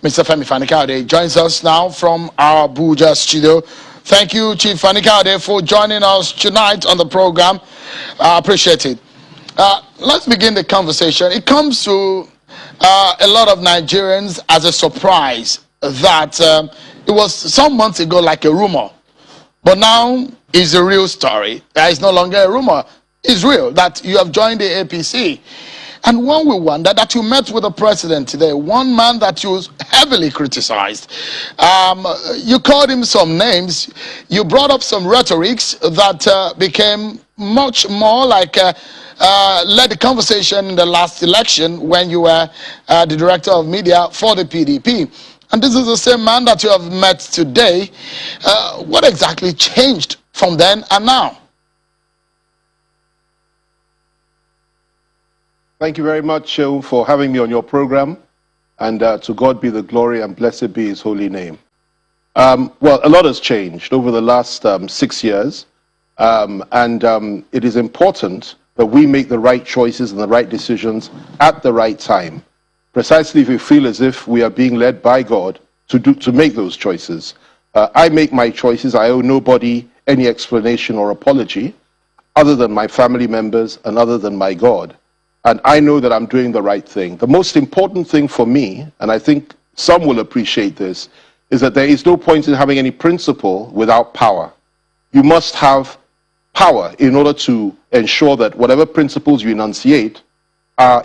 Mr. FEMI FANI-KAYODE joins us now from our Abuja studio. Thank you, Chief Fani-Kayode, for joining us tonight on the program. I appreciate it. Let's begin the conversation. It comes to a lot of Nigerians as a surprise that it was some months ago like a rumor, but now it's a real story. It's no longer a rumor. It's real that you have joined the APC. And one will wonder that you met with the president today, one man that you heavily criticized. You called him some names. You brought up some rhetorics that became much more like led the conversation in the last election when you were the director of media for the PDP. And this is the same man that you have met today. What exactly changed from then and now? Thank you very much, for having me on your program, and to God be the glory and blessed be his holy name. Well, a lot has changed over the last 6 years, and it is important that we make the right choices and the right decisions at the right time, precisely if we feel as if we are being led by God to make those choices. I make my choices. I owe nobody any explanation or apology other than my family members and other than my God. And I know that I'm doing the right thing. The most important thing for me, and I think some will appreciate this, is that there is no point in having any principle without power. You must have power in order to ensure that whatever principles you enunciate,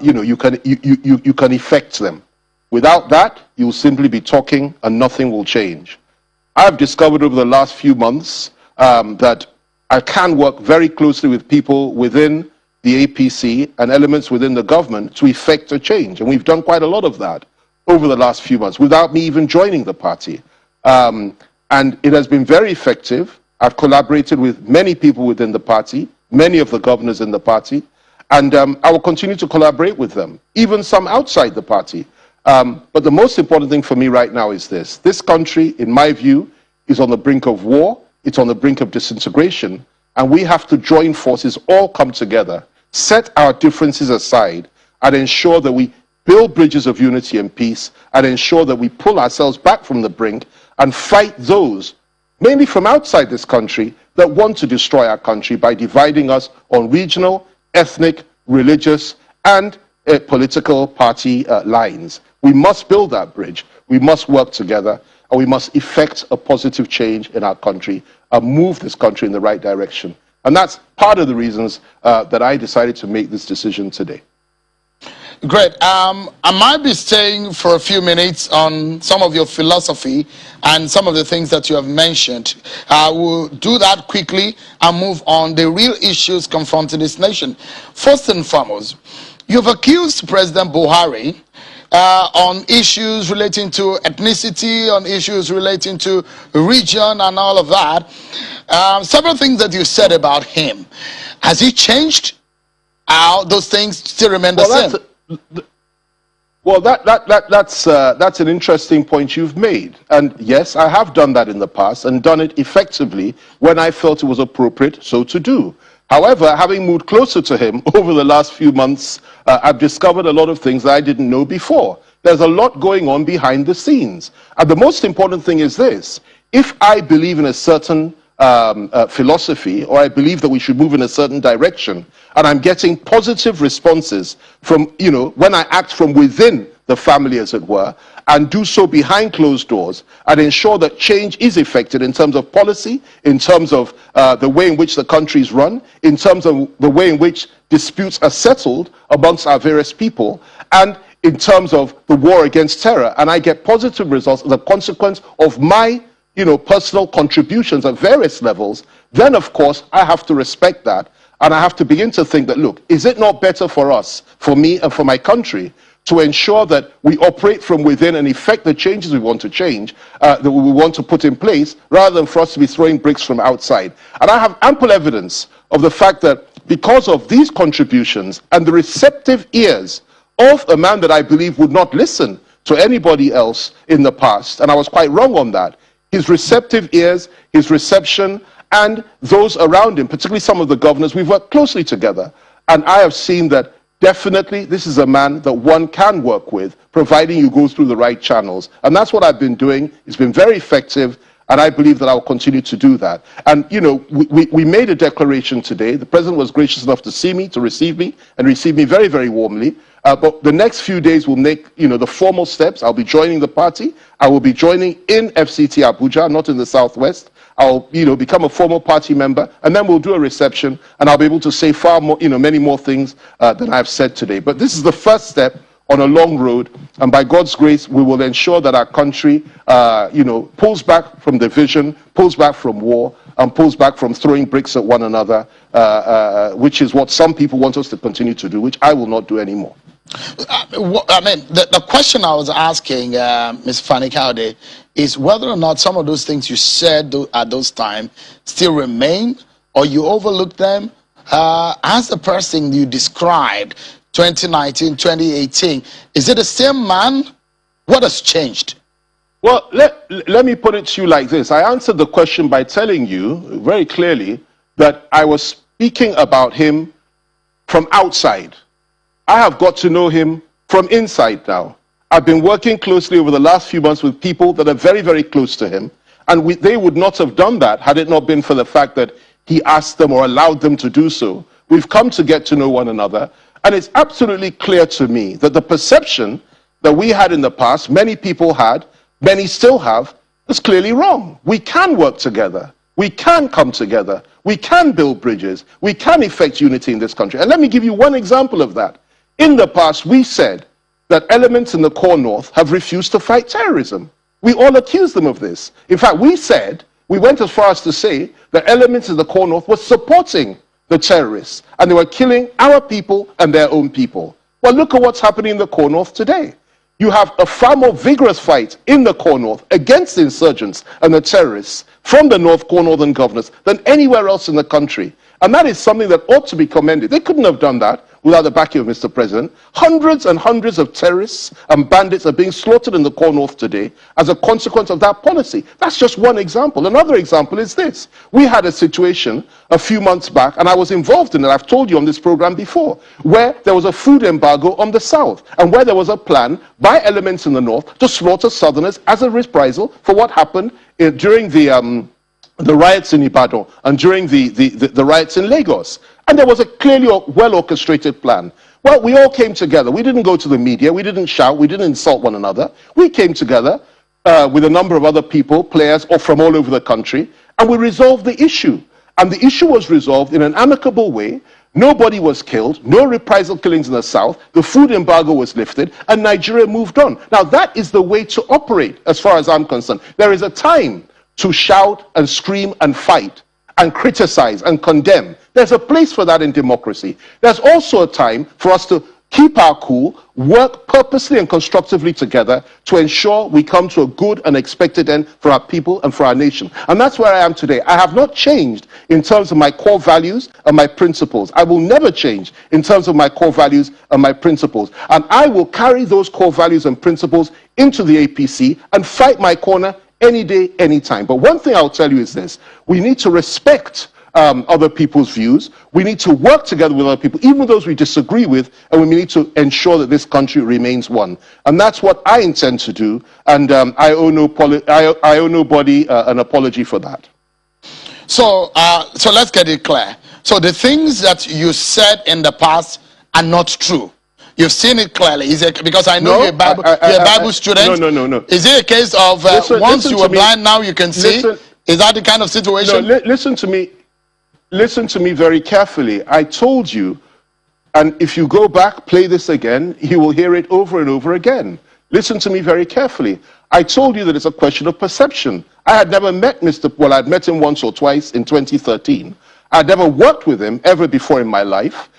you can effect them. Without that, you'll simply be talking and nothing will change. I've discovered over the last few months that I can work very closely with people within the APC and elements within the government to effect a change. And we've done quite a lot of that over the last few months without me even joining the party. And it has been very effective. I've collaborated with many people within the party, many of the governors in the party, and I will continue to collaborate with them, even some outside the party. But the most important thing for me right now is this. This country, in my view, is on the brink of war. It's on the brink of disintegration. And we have to join forces, all come together, set our differences aside, and ensure that we build bridges of unity and peace, and ensure that we pull ourselves back from the brink and fight those, mainly from outside this country, that want to destroy our country by dividing us on regional, ethnic, religious, and political party lines. We must build that bridge. We must work together, and we must effect a positive change in our country and move this country in the right direction. And that's part of the reasons that I decided to make this decision today. Great. I might be staying for a few minutes on some of your philosophy and some of the things that you have mentioned. I will do that quickly and move on the real issues confronting this nation. First and foremost, you've accused President Buhari on issues relating to ethnicity, on issues relating to region and all of that. Several things that you said about him. Has he changed? Those things still remain the same? That's an interesting point you've made. And yes, I have done that in the past and done it effectively when I felt it was appropriate so to do. However, having moved closer to him over the last few months, I've discovered a lot of things that I didn't know before. There's a lot going on behind the scenes. And the most important thing is this. If I believe in a certain philosophy, or I believe that we should move in a certain direction, and I'm getting positive responses from, when I act from within the family, as it were, and do so behind closed doors, and ensure that change is effected in terms of policy, in terms of the way in which the country is run, in terms of the way in which disputes are settled amongst our various people, and in terms of the war against terror, and I get positive results as a consequence of my personal contributions at various levels, then of course I have to respect that, and I have to begin to think that, look, is it not better for us, for me and for my country, to ensure that we operate from within and effect the changes we want to change, that we want to put in place, rather than for us to be throwing bricks from outside. And I have ample evidence of the fact that because of these contributions and the receptive ears of a man that I believe would not listen to anybody else in the past, and I was quite wrong on that, his receptive ears, his reception, and those around him, particularly some of the governors, we've worked closely together. And I have seen that definitely this is a man that one can work with, providing you go through the right channels. And that's what I've been doing. It's been very effective, and I believe that I'll continue to do that. And, you know, we made a declaration today. The president was gracious enough to see me, to receive me, and receive me very, very warmly. But the next few days will make, you know, the formal steps. I'll be joining the party. I will be joining in FCT Abuja, not in the Southwest. I'll, you know, become a formal party member, and then we'll do a reception, and I'll be able to say far more, you know, many more things than I've said today. But this is the first step on a long road, and by God's grace, we will ensure that our country, you know, pulls back from division, pulls back from war, and pulls back from throwing bricks at one another, which is what some people want us to continue to do, which I will not do anymore. I mean, the question I was asking, Ms. Fani-Kayode, is whether or not some of those things you said at those times still remain, or you overlooked them. As the person you described, 2019, 2018, is it the same man? What has changed? Well, let me put it to you like this. I answered the question by telling you very clearly that I was speaking about him from outside. I have got to know him from inside now. I've been working closely over the last few months with people that are very, very close to him. And they would not have done that had it not been for the fact that he asked them or allowed them to do so. We've come to get to know one another. And it's absolutely clear to me that the perception that we had in the past, many people had, many still have, is clearly wrong. We can work together. We can come together. We can build bridges. We can effect unity in this country. And let me give you one example of that. In the past, we said that elements in the core north have refused to fight terrorism. We all accused them of this. In fact, we went as far as to say that elements in the core north were supporting the terrorists, and they were killing our people and their own people. Well, look at what's happening in the core north today. You have a far more vigorous fight in the core north against the insurgents and the terrorists from the North Core Northern governors than anywhere else in the country. And that is something that ought to be commended. They couldn't have done that without the backing of Mr. President. Hundreds and hundreds of terrorists and bandits are being slaughtered in the core north today as a consequence of that policy. That's just one example. Another example is this. We had a situation a few months back, and I was involved in it, I've told you on this program before, where there was a food embargo on the south, and where there was a plan by elements in the north to slaughter southerners as a reprisal for what happened during the riots in Ibadan and during the riots in Lagos. And there was a clearly well-orchestrated plan. Well, we all came together. We didn't go to the media. We didn't shout. We didn't insult one another. We came together with a number of other people, players from all over the country, and we resolved the issue. And the issue was resolved in an amicable way. Nobody was killed, no reprisal killings in the south, the food embargo was lifted, and Nigeria moved on. Now, that is the way to operate, as far as I'm concerned. There is a time to shout and scream and fight and criticize and condemn. There's a place for that in democracy. There's also a time for us to keep our cool, work purposely and constructively together to ensure we come to a good and expected end for our people and for our nation. And that's where I am today. I have not changed in terms of my core values and my principles. I will never change in terms of my core values and my principles. And I will carry those core values and principles into the APC and fight my corner any day, any time. But one thing I'll tell you is this. We need to respect other people's views. We need to work together with other people, even those we disagree with, and we need to ensure that this country remains one. And that's what I intend to do, and I owe nobody an apology for that. So let's get it clear. So the things that you said in the past are not true. You've seen it clearly. Is it because I know you're a Bible student? No. Is it a case of once you were blind, now you can see? Is that the kind of situation? No, listen to me. Listen to me very carefully. I told you, and if you go back, play this again, you will hear it over and over again. Listen to me very carefully. I told you that it's a question of perception. I had never met I'd met him once or twice in 2013. I'd never worked with him ever before in my life.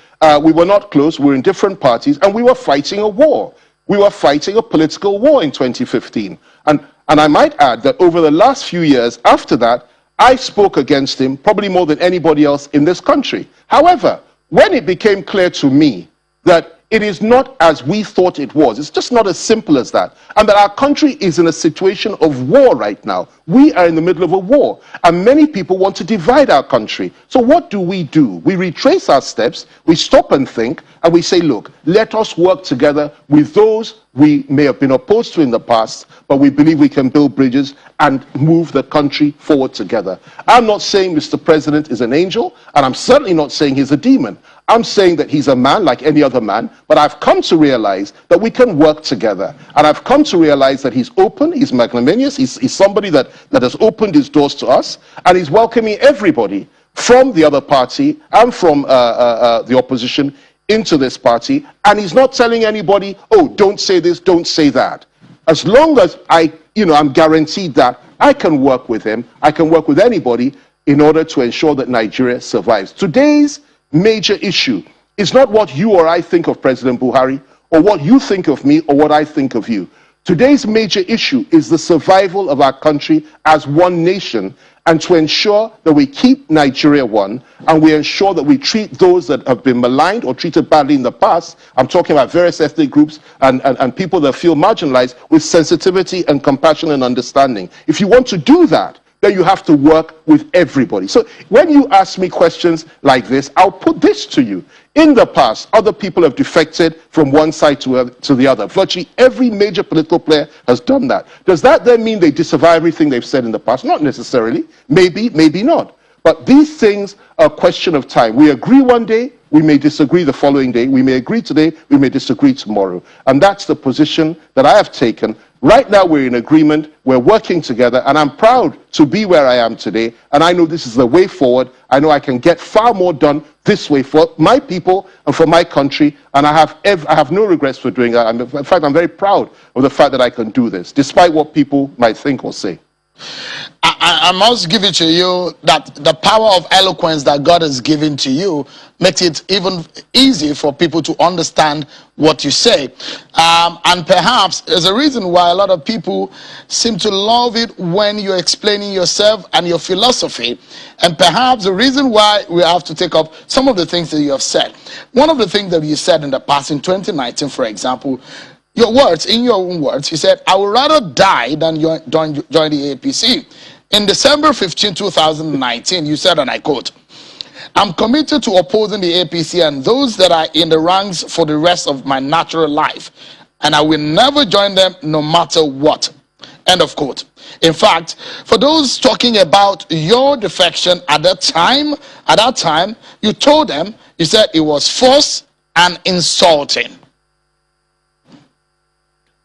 We were not close, we were in different parties, and we were fighting a war. We were fighting a political war in 2015. And I might add that over the last few years after that, I spoke against him probably more than anybody else in this country. However, when it became clear to me that it is not as we thought it was. It's just not as simple as that. And that our country is in a situation of war right now. We are in the middle of a war, and many people want to divide our country. So what do? We retrace our steps, we stop and think, and we say, look, let us work together with those we may have been opposed to in the past, but we believe we can build bridges and move the country forward together. I'm not saying Mr. President is an angel, and I'm certainly not saying he's a demon. I'm saying that he's a man like any other man, but I've come to realize that we can work together. And I've come to realize that he's open, he's magnanimous, he's somebody that has opened his doors to us, and he's welcoming everybody from the other party and from the opposition into this party, and he's not telling anybody, oh, don't say this, don't say that. As long as I'm guaranteed that I can work with him, I can work with anybody in order to ensure that Nigeria survives. Today's major issue is not what you or I think of President Buhari, or what you think of me, or what I think of you. Today's major issue is the survival of our country as one nation, and to ensure that we keep Nigeria one, and we ensure that we treat those that have been maligned or treated badly in the past, I'm talking about various ethnic groups and people that feel marginalized, with sensitivity and compassion and understanding. If you want to do that, then you have to work with everybody. So when you ask me questions like this, I'll put this to you. In the past, other people have defected from one side to the other. Virtually every major political player has done that. Does that then mean they disavow everything they've said in the past? Not necessarily. Maybe, maybe not. But these things are a question of time. We agree one day, we may disagree the following day. We may agree today, we may disagree tomorrow. And that's the position that I have taken. Right now we're in agreement, we're working together, and I'm proud to be where I am today, and I know this is the way forward. I know I can get far more done this way for my people and for my country, and I have no regrets for doing that. In fact, I'm very proud of the fact that I can do this, despite what people might think or say. I must give it to you that the power of eloquence that God has given to you makes it even easy for people to understand what you say. And perhaps there's a reason why a lot of people seem to love it when you're explaining yourself and your philosophy. And perhaps the reason why we have to take up some of the things that you have said. One of the things that you said in the past, in 2019, for example, your words, in your own words, you said, I would rather die than join the APC. In December 15, 2019, you said, and I quote, I'm committed to opposing the APC and those that are in the ranks for the rest of my natural life, and I will never join them no matter what. End of quote. In fact, for those talking about your defection at that time, you told them, you said it was false and insulting.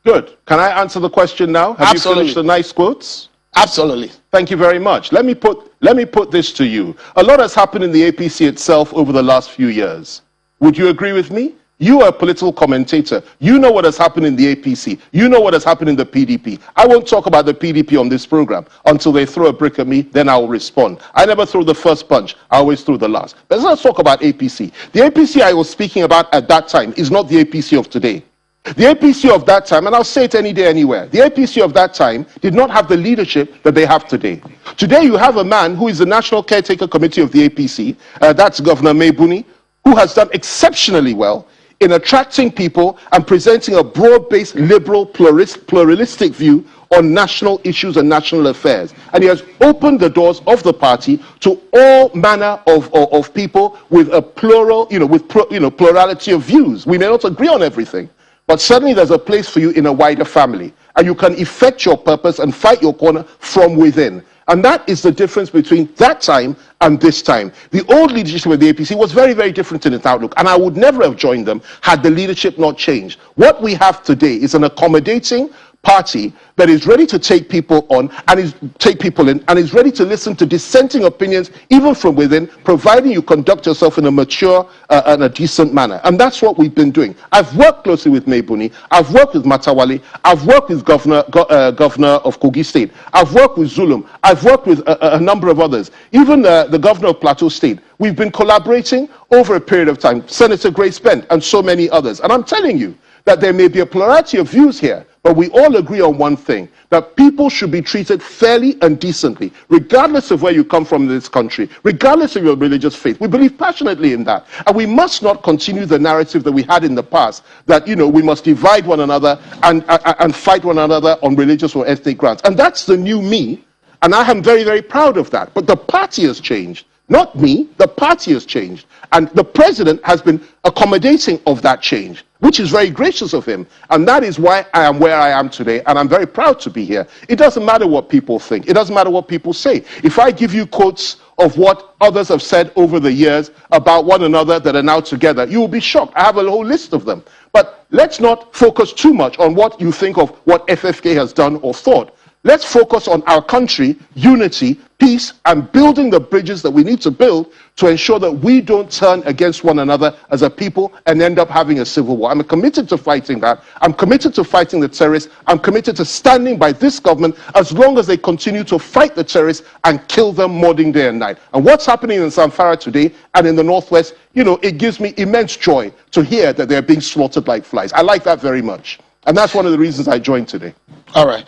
Good. Can I answer the question now? Have Absolutely. You finished the nice quotes? Absolutely. Thank you very much. Let me put this to you. A lot has happened in the APC itself over the last few years. Would you agree with me? You are a political commentator. You know what has happened in the APC. You know what has happened in the PDP. I won't talk about the PDP on this program until they throw a brick at me, then I will respond. I never throw the first punch. I always throw the last. But let's talk about APC. The APC I was speaking about at that time is not the APC of today. The APC of that time, and I'll say it any day, anywhere, the APC of that time did not have the leadership that they have today. Today you have a man who is the National Caretaker Committee of the APC, that's Governor Mebuni, who has done exceptionally well in attracting people and presenting a broad-based, liberal, pluralistic view on national issues and national affairs. And he has opened the doors of the party to all manner of people with a plural, plurality of views. We may not agree on everything, but certainly there's a place for you in a wider family, and you can effect your purpose and fight your corner from within. And that is the difference between that time and this time. The old leadership of the APC was very, very different in its outlook, and I would never have joined them had the leadership not changed. What we have today is an accommodating party that is ready to take people on and take people in, and is ready to listen to dissenting opinions even from within, providing you conduct yourself in a mature and a decent manner. And that's what we've been doing. I've worked closely with Mebuni, I've worked with Matawale, I've worked with Governor of Kogi State, I've worked with Zulum, I've worked with a number of others, even the Governor of Plateau State. We've been collaborating over a period of time, Senator Grace Bent and so many others. And I'm telling you that there may be a plurality of views here, But we all agree on one thing, that people should be treated fairly and decently, regardless of where you come from in this country, regardless of your religious faith. We believe passionately in that. And we must not continue the narrative that we had in the past, that, you know, we must divide one another and fight one another on religious or ethnic grounds. And that's the new me, and I am very, very proud of that. But the party has changed. Not me, the party has changed. And the president has been accommodating of that change, which is very gracious of him. And that is why I am where I am today, and I'm very proud to be here. It doesn't matter what people think. It doesn't matter what people say. If I give you quotes of what others have said over the years about one another that are now together, you will be shocked. I have a whole list of them. But let's not focus too much on what you think of what FFK has done or thought. Let's focus on our country, unity, peace, and building the bridges that we need to build to ensure that we don't turn against one another as a people and end up having a civil war. I'm committed to fighting that. I'm committed to fighting the terrorists. I'm committed to standing by this government as long as they continue to fight the terrorists and kill them morning, day and night. And what's happening in Zamfara today and in the Northwest, you know, it gives me immense joy to hear that they're being slaughtered like flies. I like that very much. And that's one of the reasons I joined today. All right.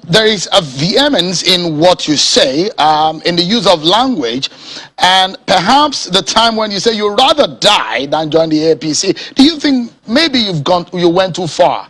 There is a vehemence in what you say, in the use of language, and perhaps the time when you say you'd rather die than join the APC. Do you think maybe you went too far?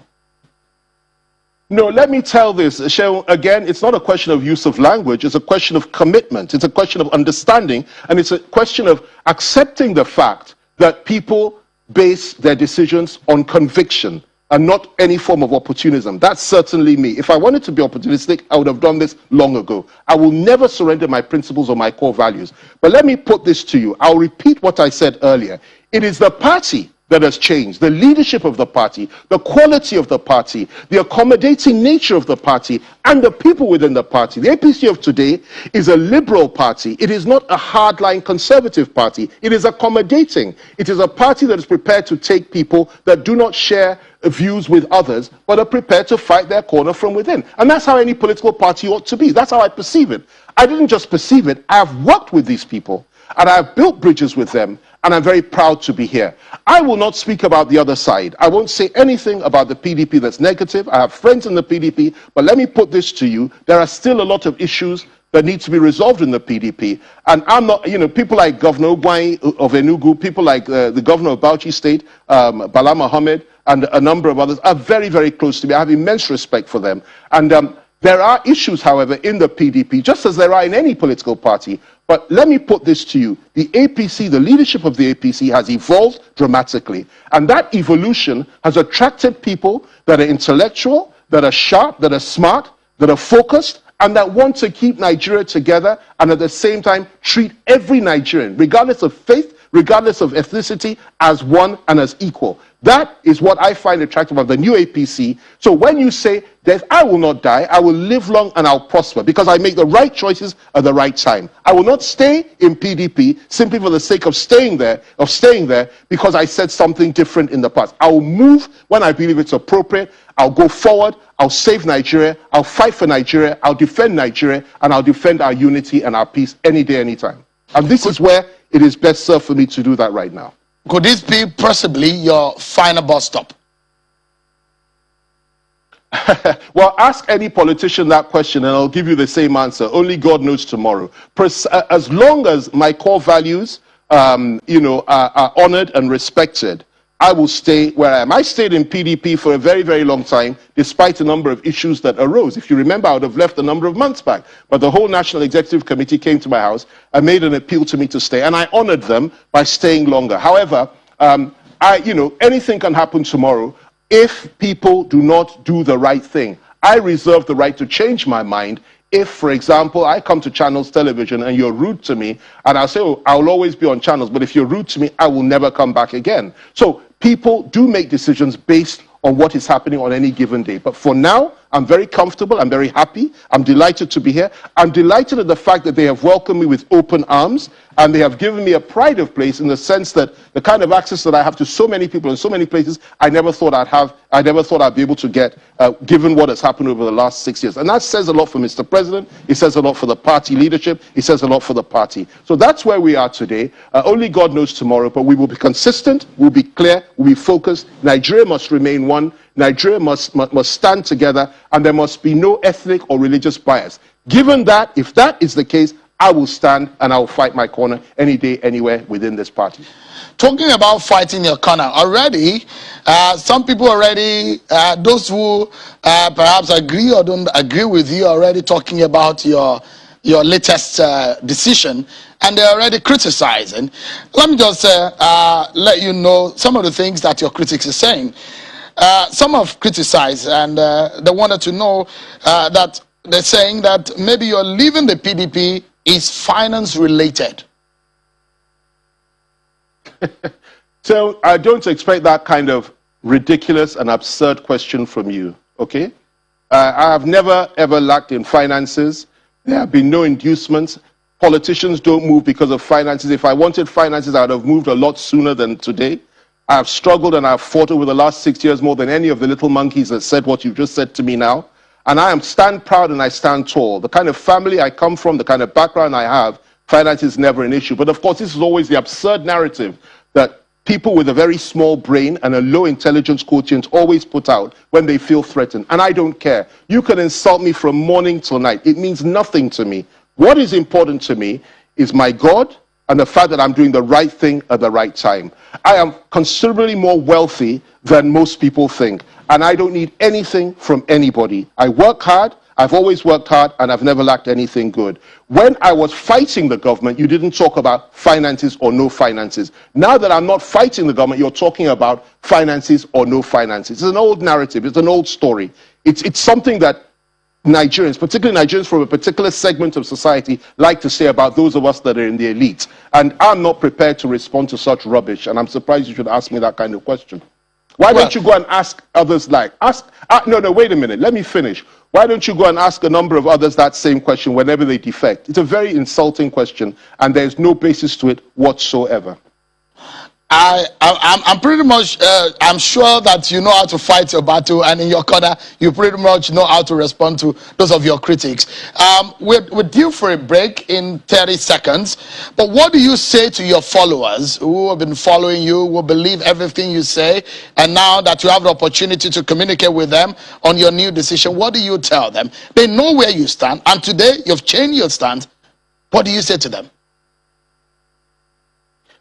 No, let me tell this, Shehu, again, it's not a question of use of language, it's a question of commitment, it's a question of understanding, and it's a question of accepting the fact that people base their decisions on conviction and not any form of opportunism. That's certainly me. If I wanted to be opportunistic, I would have done this long ago. I will never surrender my principles or my core values. But let me put this to you. I'll repeat what I said earlier. It is the party that has changed, the leadership of the party, the quality of the party, the accommodating nature of the party, and the people within the party. The APC of today is a liberal party. It is not a hardline conservative party. It is accommodating. It is a party that is prepared to take people that do not share views with others, but are prepared to fight their corner from within. And that's how any political party ought to be. That's how I perceive it. I didn't just perceive it. I have worked with these people, and I have built bridges with them, and I'm very proud to be here. I will not speak about the other side. I won't say anything about the PDP that's negative. I have friends in the PDP, but let me put this to you. There are still a lot of issues that need to be resolved in the PDP. And I'm not, you know, people like Governor Ogwai of Enugu, people like the Governor of Bauchi State, Bala Mohammed, and a number of others are very, very close to me. I have immense respect for them. And there are issues, however, in the PDP, just as there are in any political party. But let me put this to you. The APC, the leadership of the APC has evolved dramatically. And that evolution has attracted people that are intellectual, that are sharp, that are smart, that are focused, and that want to keep Nigeria together and at the same time treat every Nigerian, regardless of faith, regardless of ethnicity, as one and as equal. That is what I find attractive of the new APC. So when you say that I will not die, I will live long and I'll prosper because I make the right choices at the right time. I will not stay in PDP simply for the sake of staying there because I said something different in the past. I will move when I believe it's appropriate. I'll go forward. I'll save Nigeria. I'll fight for Nigeria. I'll defend Nigeria, and I'll defend our unity and our peace any day, anytime. And this is where it is best served for me to do that right now. Could this be possibly your final bus stop? Well, ask any politician that question and I'll give you the same answer. Only God knows tomorrow. As long as my core values are honored and respected, I will stay where I am. I stayed in PDP for a very, very long time, despite a number of issues that arose. If you remember, I would have left a number of months back. But the whole National Executive Committee came to my house and made an appeal to me to stay. And I honored them by staying longer. However, anything can happen tomorrow if people do not do the right thing. I reserve the right to change my mind if, for example, I come to Channels Television and you're rude to me, and I'll say, oh, I'll always be on Channels, but if you're rude to me, I will never come back again. So people do make decisions based on what is happening on any given day. But for now, I'm very comfortable. I'm very happy. I'm delighted to be here. I'm delighted at the fact that they have welcomed me with open arms, and they have given me a pride of place in the sense that the kind of access that I have to so many people in so many places, I never thought I'd have. I never thought I'd be able to get, given what has happened over the last 6 years. And that says a lot for Mr. President. It says a lot for the party leadership. It says a lot for the party. So that's where we are today. Only God knows tomorrow, but we will be consistent. We'll be clear. We'll be focused. Nigeria must remain one. Nigeria must stand together, and there must be no ethnic or religious bias. Given that, if that is the case, I will stand and I will fight my corner any day, anywhere within this party. Talking about fighting your corner, already, some people already, those who perhaps agree or don't agree with you, already talking about your latest decision, and they're already criticizing. Let me just let you know some of the things that your critics are saying. Some have criticized, and they wanted to know that they're saying that maybe you're leaving the PDP is finance related. So I don't expect that kind of ridiculous and absurd question from you, okay? I have never ever lacked in finances. There have been no inducements. Politicians don't move because of finances. If I wanted finances, I would have moved a lot sooner than today. I have struggled and I have fought over the last 6 years more than any of the little monkeys that said what you've just said to me now. And I stand proud and I stand tall. The kind of family I come from, the kind of background I have, finance is never an issue. But of course, this is always the absurd narrative that people with a very small brain and a low intelligence quotient always put out when they feel threatened. And I don't care. You can insult me from morning till night. It means nothing to me. What is important to me is my God and the fact that I'm doing the right thing at the right time. I am considerably more wealthy than most people think. And I don't need anything from anybody. I work hard. I've always worked hard, and I've never lacked anything good. When I was fighting the government, you didn't talk about finances or no finances. Now that I'm not fighting the government, you're talking about finances or no finances. It's an old narrative. It's an old story. It's something that Nigerians, particularly Nigerians from a particular segment of society, like to say about those of us that are in the elite. And I'm not prepared to respond to such rubbish, and I'm surprised you should ask me that kind of question. Why don't you go and ask others no, wait a minute, let me finish. Why don't you go and ask a number of others that same question whenever they defect? It's a very insulting question, and there's no basis to it whatsoever. I'm pretty much, I'm sure that you know how to fight your battle, and in your corner, you pretty much know how to respond to those of your critics. We're due for a break in 30 seconds, but what do you say to your followers who have been following you, who believe everything you say, and now that you have the opportunity to communicate with them on your new decision, what do you tell them? They know where you stand, and today you've changed your stance. What do you say to them?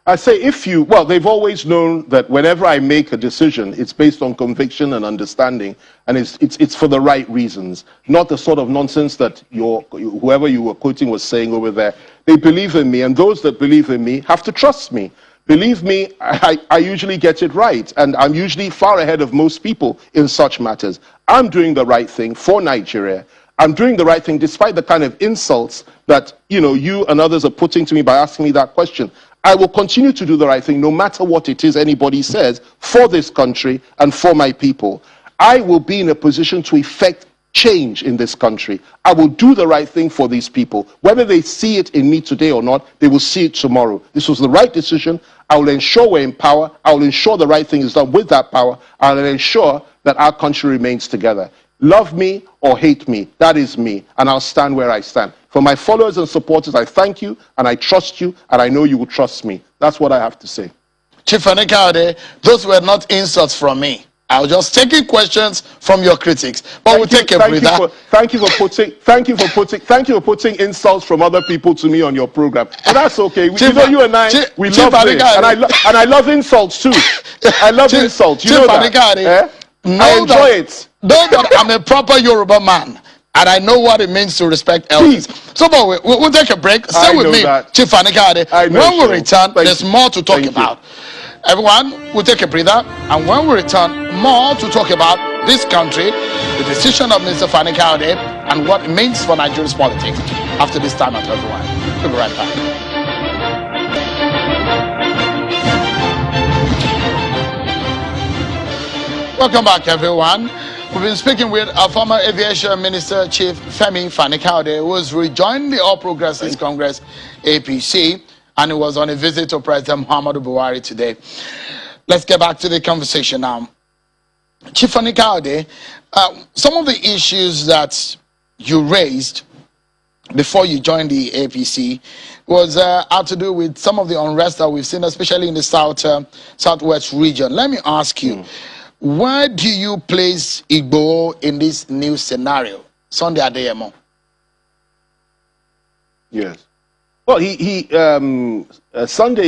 I say they've always known that whenever I make a decision, it's based on conviction and understanding, and it's for the right reasons, not the sort of nonsense that whoever you were quoting was saying over there. They believe in me, and those that believe in me have to trust me. Believe me, I usually get it right, and I'm usually far ahead of most people in such matters. I'm doing the right thing for Nigeria. I'm doing the right thing despite the kind of insults that you and others are putting to me by asking me that question. I will continue to do the right thing no matter what it is anybody says for this country and for my people. I will be in a position to effect change in this country. I will do the right thing for these people. Whether they see it in me today or not, they will see it tomorrow. This was the right decision. I will ensure we're in power. I will ensure the right thing is done with that power. I will ensure that our country remains together. Love me or hate me, that is me, and I'll stand where I stand. For my followers and supporters, I thank you, and I trust you, and I know you will trust me. That's what I have to say. Chief Fani-Kayode, those were not insults from me. I was just taking questions from your critics. But we'll take a breather. Thank you for putting insults from other people to me on your program. But that's okay. You and I, we love this, and I love insults too. I love insults. You know that. I enjoy it. Know that I'm a proper Yoruba man, and I know what it means to respect elders. So, but we'll take a break. Stay with me, Chief Fani-Kayode. When we return, there's more to talk about. Everyone, we'll take a breather, and when we return, more to talk about this country, the decision of Minister Fani-Kayode, and what it means for Nigeria's politics. After this time out, everyone, we'll be right back. Welcome back, everyone. We've been speaking with our former Aviation Minister, Chief FEMI FANI-KAYODE, who has rejoined the All Progressives Congress, APC, and he was on a visit to President Muhammadu Buhari today. Let's get back to the conversation now. Chief Fani-Kayode, some of the issues that you raised before you joined the APC was had to do with some of the unrest that we've seen, especially in the southwest region. Let me ask you, where do you place Igboho in this new scenario? Sunday Adeyemo. Yes. Well, Sunday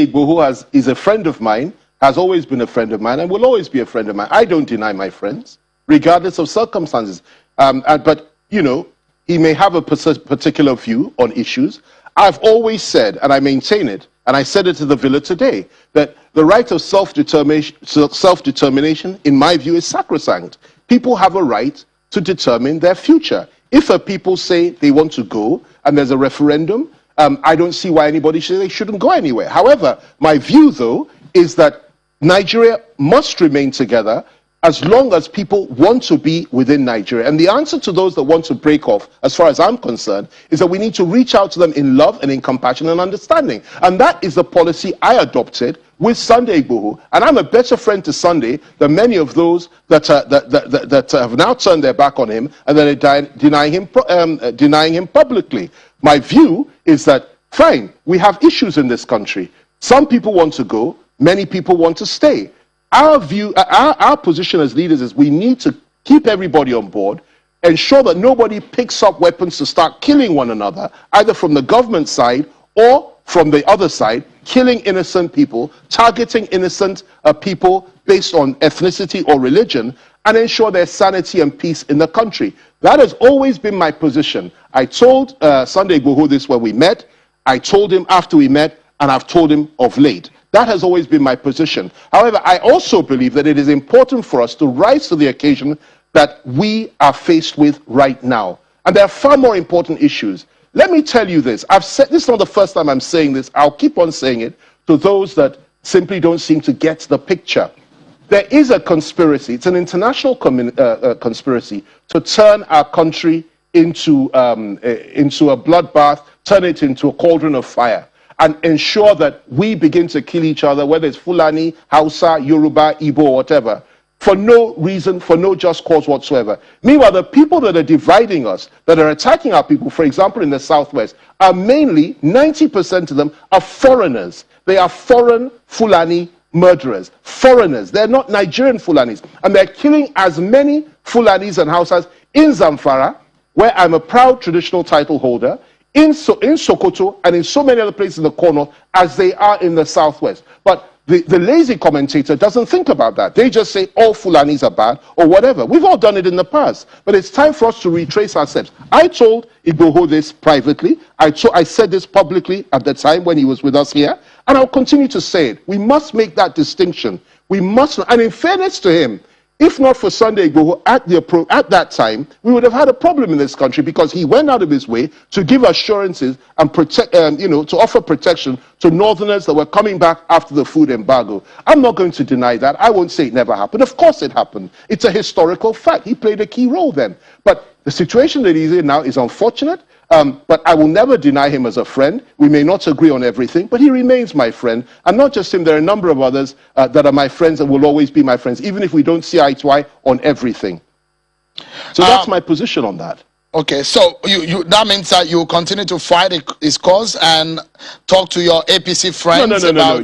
Igboho is a friend of mine, has always been a friend of mine, and will always be a friend of mine. I don't deny my friends, regardless of circumstances. But, you know, he may have a particular view on issues. I've always said, and I maintain it, and I said it to the Villa today, that the right of self-determination, in my view, is sacrosanct. People have a right to determine their future. If a people say they want to go, and there's a referendum, I don't see why anybody should say they shouldn't go anywhere. However, my view, though, is that Nigeria must remain together as long as people want to be within Nigeria. And the answer to those that want to break off, as far as I'm concerned, is that we need to reach out to them in love and in compassion and understanding. And that is the policy I adopted with Sunday Igboho. And I'm a better friend to Sunday than many of those that have now turned their back on him and that are denying him publicly. My view is that, fine, we have issues in this country. Some people want to go, many people want to stay. Our view, our position as leaders is we need to keep everybody on board, ensure that nobody picks up weapons to start killing one another, either from the government side or from the other side, killing innocent people, targeting innocent people based on ethnicity or religion, and ensure there's sanity and peace in the country. That has always been my position. I told Sunday Igboho this when we met, I told him after we met, and I've told him of late. That has always been my position. However, I also believe that it is important for us to rise to the occasion that we are faced with right now. And there are far more important issues. Let me tell you this. I've said this is not the first time I'm saying this. I'll keep on saying it to those that simply don't seem to get the picture. There is a conspiracy. It's an international conspiracy to turn our country into a bloodbath, turn it into a cauldron of fire, and ensure that we begin to kill each other, whether it's Fulani, Hausa, Yoruba, Igbo, or whatever, for no reason, for no just cause whatsoever. Meanwhile, the people that are dividing us, that are attacking our people, for example, in the Southwest, are mainly, 90% of them are foreigners. They are foreign Fulani murderers, foreigners. They're not Nigerian Fulanis. And they're killing as many Fulanis and Hausas in Zamfara, where I'm a proud traditional title holder, in Sokoto and in so many other places in the corner as they are in the Southwest. But the lazy commentator doesn't think about that. They just say all Fulanis are bad or whatever. We've all done it in the past. But it's time for us to retrace our steps. I told Igboho this privately. I said this publicly at the time when he was with us here. And I'll continue to say it. We must make that distinction. We must, and in fairness to him, if not for Sunday Igboho at that time, we would have had a problem in this country because he went out of his way to give assurances and to offer protection to northerners that were coming back after the food embargo. I'm not going to deny that. I won't say it never happened. Of course it happened. It's a historical fact. He played a key role then. But the situation that he's in now is unfortunate. But I will never deny him as a friend. We may not agree on everything, but he remains my friend. And not just him, there are a number of others that are my friends and will always be my friends, even if we don't see eye to eye on everything. So that's my position on that. Okay, so that means that you will continue to fight his cause and talk to your APC friends. No.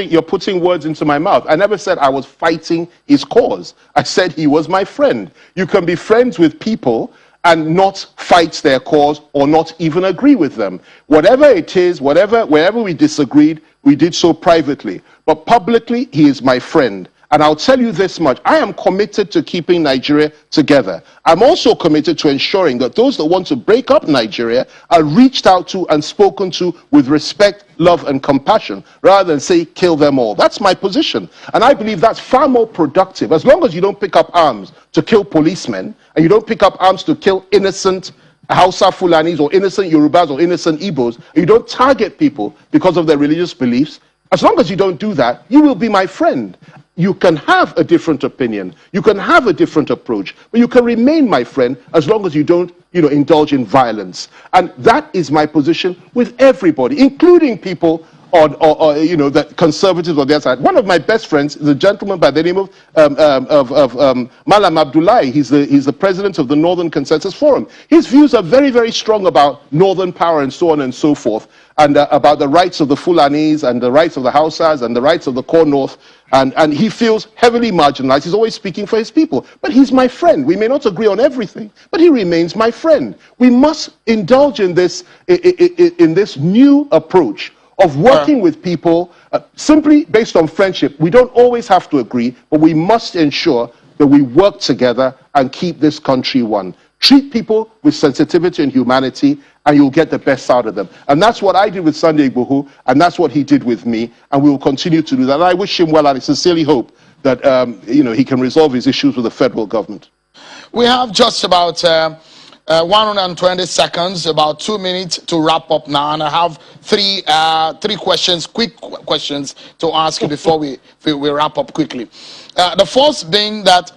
You're putting words into my mouth. I never said I was fighting his cause. I said he was my friend. You can be friends with people and not fight their cause or not even agree with them. Whatever it is, wherever we disagreed, we did so privately. But publicly, he is my friend. And I'll tell you this much, I am committed to keeping Nigeria together. I'm also committed to ensuring that those that want to break up Nigeria are reached out to and spoken to with respect, love, and compassion, rather than say, kill them all. That's my position. And I believe that's far more productive. As long as you don't pick up arms to kill policemen, and you don't pick up arms to kill innocent Hausa Fulanis or innocent Yorubas or innocent Igbos, and you don't target people because of their religious beliefs, as long as you don't do that, you will be my friend. You can have a different opinion, you can have a different approach, but you can remain my friend as long as you don't, indulge in violence. And that is my position with everybody, including people the conservatives on the other side. One of my best friends is a gentleman by the name of Malam Abdullahi. He's the president of the Northern Consensus Forum. His views are very, very strong about Northern power and so on and so forth, and about the rights of the Fulanis and the rights of the Hausas and the rights of the Core North. And he feels heavily marginalized. He's always speaking for his people. But he's my friend. We may not agree on everything, but he remains my friend. We must indulge in this new approach of working with people simply based on friendship. We don't always have to agree, but we must ensure that we work together and keep this country one. Treat people with sensitivity and humanity, and you'll get the best out of them. And that's what I did with Sunday Igboho, and that's what he did with me, and we will continue to do that. And I wish him well, and I sincerely hope that he can resolve his issues with the federal government. We have just about 120 seconds, about 2 minutes to wrap up now, and I have three questions, quick questions to ask you before we wrap up quickly. The first being that,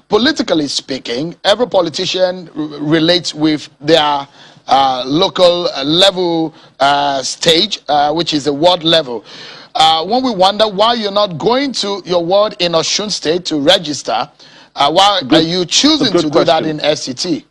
politically speaking, every politician relates with their local level stage, which is the ward level. When we wonder why you're not going to your ward in Osun State to register, why are you choosing to do that in FCT?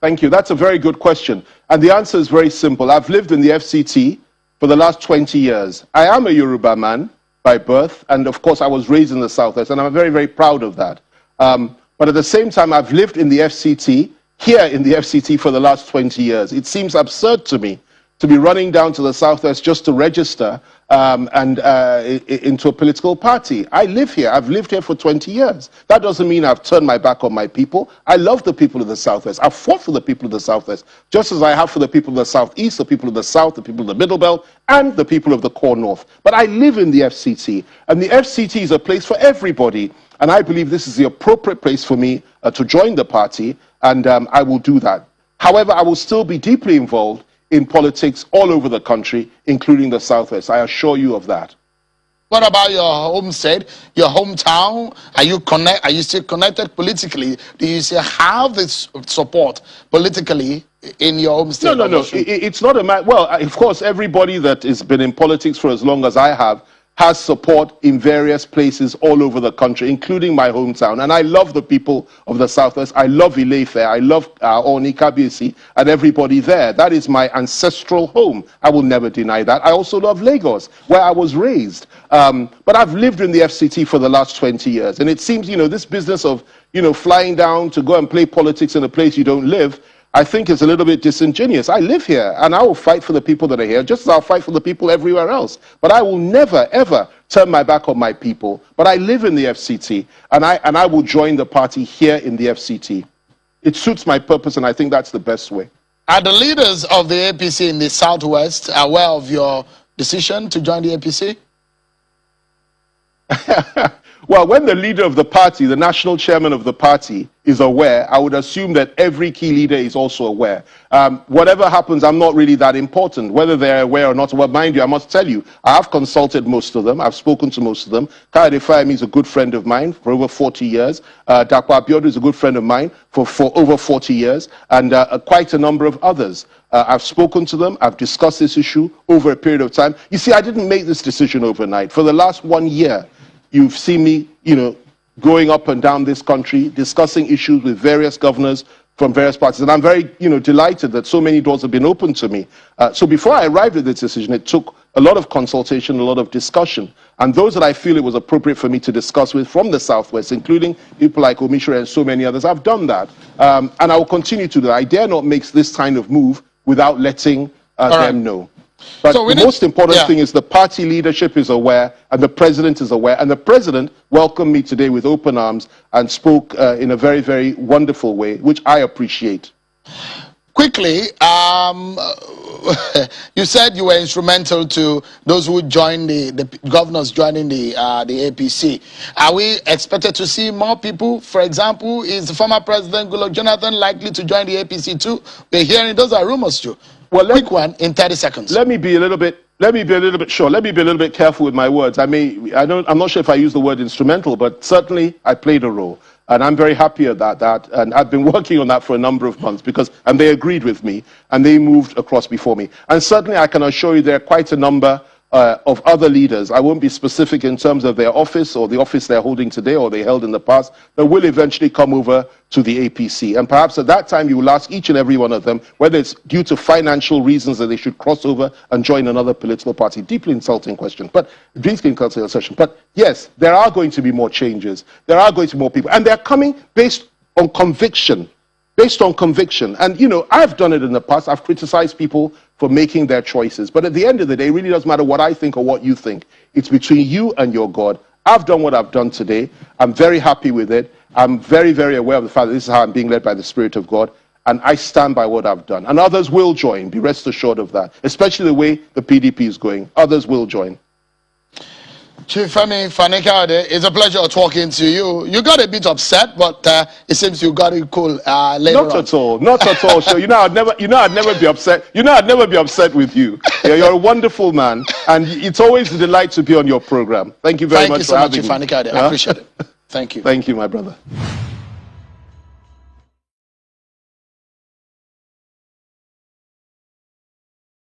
Thank you. That's a very good question. And the answer is very simple. I've lived in the FCT for the last 20 years. I am a Yoruba man by birth, and of course I was raised in the Southwest, and I'm very, very proud of that. But at the same time, I've lived in the FCT, here in the FCT for the last 20 years. It seems absurd to me to be running down to the Southwest just to register into a political party. I live here. I've lived here for 20 years. That doesn't mean I've turned my back on my people. I love the people of the Southwest. I've fought for the people of the Southwest, just as I have for the people of the Southeast, the people of the South, the people of the Middle Belt, and the people of the Core North. But I live in the FCT, and the FCT is a place for everybody. And I believe this is the appropriate place for me to join the party, and I will do that. However, I will still be deeply involved in politics all over the country, including the Southwest. I assure you of that. What about your home state, your hometown? Are you still connected politically? Do you still have this support politically in your home state? No. It's not a matter. Well, of course, everybody that has been in politics for as long as I have has support in various places all over the country, including my hometown. And I love the people of the Southwest. I love Ile-Ife. I love Fani-Kayode and everybody there. That is my ancestral home. I will never deny that. I also love Lagos, where I was raised. But I've lived in the FCT for the last 20 years. And it seems, this business of, flying down to go and play politics in a place you don't live, I think it's a little bit disingenuous. I live here, and I will fight for the people that are here, just as I'll fight for the people everywhere else. But I will never, ever turn my back on my people. But I live in the FCT, and I will join the party here in the FCT. It suits my purpose, and I think that's the best way. Are the leaders of the APC in the Southwest aware of your decision to join the APC? Well, when the leader of the party, the national chairman of the party, is aware, I would assume that every key leader is also aware. Whatever happens, I'm not really that important, whether they're aware or not. Well, mind you, I must tell you, I have consulted most of them. I've spoken to most of them. Kayode Fayemi is a good friend of mine for over 40 years. Dapo Abiodun is a good friend of mine for over 40 years, and quite a number of others. I've spoken to them. I've discussed this issue over a period of time. You see, I didn't make this decision overnight. For the last 1 year, you've seen me, going up and down this country, discussing issues with various governors from various parties. And I'm very, delighted that so many doors have been opened to me. So before I arrived at this decision, it took a lot of consultation, a lot of discussion. And those that I feel it was appropriate for me to discuss with from the Southwest, including people like Omishre and so many others, I've done that. And I will continue to do that. I dare not make this kind of move without letting them know. But so the most important thing is the party leadership is aware, and the president is aware, and the president welcomed me today with open arms and spoke in a very, very wonderful way, which I appreciate. Quickly, you said you were instrumental to those who joined the governors joining the APC. Are we expected to see more people? For example, is the former president Goodluck Jonathan likely to join the APC too? We're hearing those are rumors too. Well, quick one in 30 seconds. Let me be a little bit careful with my words. I'm not sure if I use the word instrumental, but certainly I played a role. And I'm very happy about that. And I've been working on that for a number of months and they agreed with me and they moved across before me. And certainly I can assure you there are quite a number of other leaders, I won't be specific in terms of their office or the office they're holding today or they held in the past, that will eventually come over to the APC. And perhaps at that time you will ask each and every one of them whether it's due to financial reasons that they should cross over and join another political party. Deeply insulting question, but deeply insulting session. But yes, there are going to be more changes. There are going to be more people. And they're coming based on conviction. Based on conviction. And, you know, I've done it in the past. I've criticized people for making their choices. But at the end of the day, it really doesn't matter what I think or what you think. It's between you and your God. I've done what I've done today. I'm very happy with it. I'm very, very aware of the fact that this is how I'm being led by the Spirit of God. And I stand by what I've done. And others will join. Be rest assured of that. Especially the way the PDP is going. Others will join. Chief FEMI FANI-KAYODE, it's a pleasure talking to you. You got a bit upset, but it seems you got it cool later on. Not at all. Not at all. So I'd never be upset. I'd never be upset with you. Yeah, you're a wonderful man, and it's always a delight to be on your program. Thank you very much for having me. Thank you so much, Chief FANI-KAYODE. I appreciate it. Thank you. Thank you, my brother.